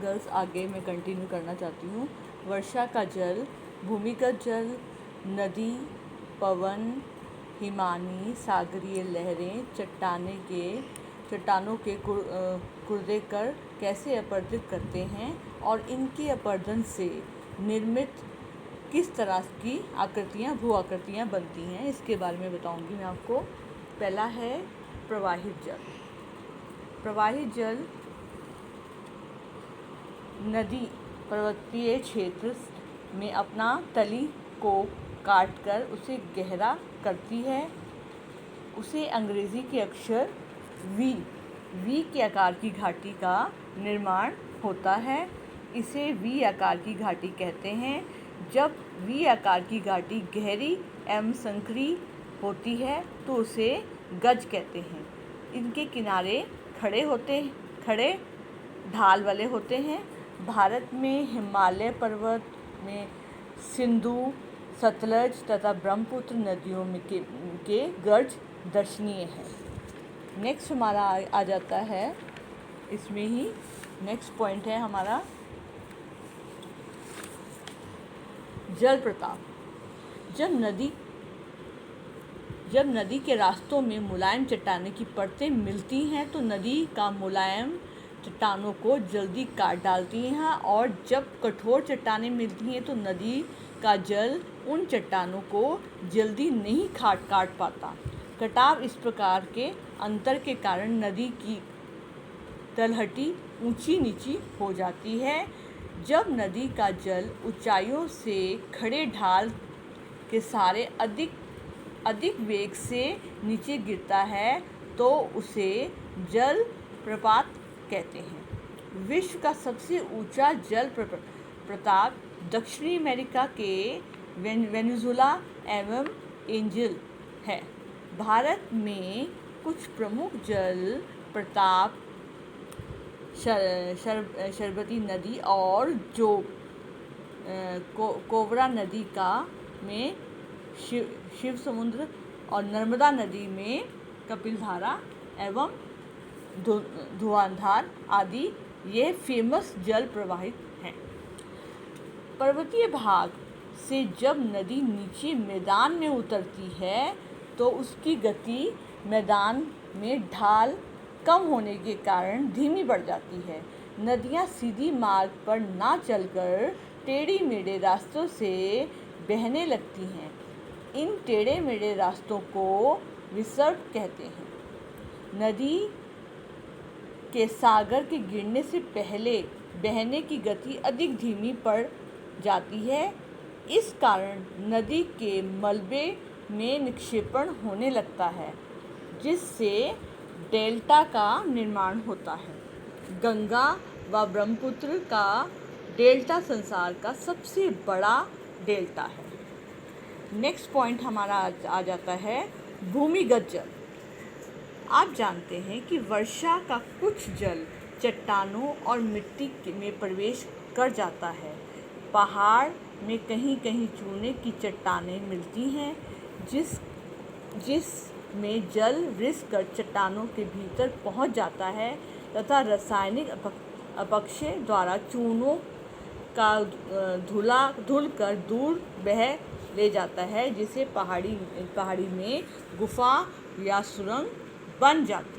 Girls आगे मैं continue करना चाहती हूँ। वर्षा का जल, भूमिगत जल, नदी, पवन, हिमानी, सागरीय लहरें, चट्टानों के कुर्दे कर कैसे अपरदित करते हैं और इनके अपरदन से निर्मित किस तरह की आकृतियाँ, भू आकृतियाँ बनती हैं, इसके बारे में बताऊंगी मैं आपको। पहला है प्रवाहित जल। प्रवाहित जल नदी पर्वतीय क्षेत्र में अपना तली को काटकर उसे गहरा करती है। उसे अंग्रेज़ी के अक्षर वी के आकार की घाटी का निर्माण होता है। इसे वी आकार की घाटी कहते हैं। जब वी आकार की घाटी गहरी एवं संकरी होती है तो उसे गज कहते हैं। इनके किनारे खड़े ढाल वाले होते हैं। भारत में हिमालय पर्वत में सिंधु, सतलज तथा ब्रह्मपुत्र नदियों में के गर्ज दर्शनीय है। नेक्स्ट हमारा आ जाता है, इसमें ही नेक्स्ट पॉइंट है हमारा जल प्रताप। जब नदी के रास्तों में मुलायम चट्टानें की परतें मिलती हैं तो नदी का मुलायम चट्टानों को जल्दी काट डालती हैं, और जब कठोर चट्टानें मिलती हैं तो नदी का जल उन चट्टानों को जल्दी नहीं काट पाता। कटाव इस प्रकार के अंतर के कारण नदी की तलहटी ऊंची नीची हो जाती है। जब नदी का जल ऊंचाइयों से खड़े ढाल के सहारे अधिक वेग से नीचे गिरता है तो उसे जल प्रपात कहते हैं। विश्व का सबसे ऊंचा जल प्रपात दक्षिणी अमेरिका के वेनेजुएला एवं एंजल है। भारत में कुछ प्रमुख जल प्रपात शरबती नदी और जो कोवरा नदी में शिव समुद्र और नर्मदा नदी में कपिलधारा एवं धुआंधार आदि ये फेमस जल प्रवाहित हैं। पर्वतीय भाग से जब नदी नीचे मैदान में उतरती है तो उसकी गति मैदान में ढाल कम होने के कारण धीमी बढ़ जाती है। नदियाँ सीधी मार्ग पर ना चलकर टेढ़ी मेढ़े रास्तों से बहने लगती हैं। इन टेढ़े मेढ़े रास्तों को विसर्ग कहते हैं। नदी के सागर के गिरने से पहले बहने की गति अधिक धीमी पड़ जाती है। इस कारण नदी के मलबे में निक्षेपण होने लगता है, जिससे डेल्टा का निर्माण होता है। गंगा व ब्रह्मपुत्र का डेल्टा संसार का सबसे बड़ा डेल्टा है। नेक्स्ट पॉइंट हमारा आ जाता है भूमिगत जल। आप जानते हैं कि वर्षा का कुछ जल चट्टानों और मिट्टी में प्रवेश कर जाता है। पहाड़ में कहीं कहीं चूने की चट्टानें मिलती हैं, जिसमें जल रिस कर चट्टानों के भीतर पहुंच जाता है तथा रासायनिक अपक्षय द्वारा चूनों का धुल कर दूर बह ले जाता है, जिसे पहाड़ी में गुफा या सुरंग बन जाती है।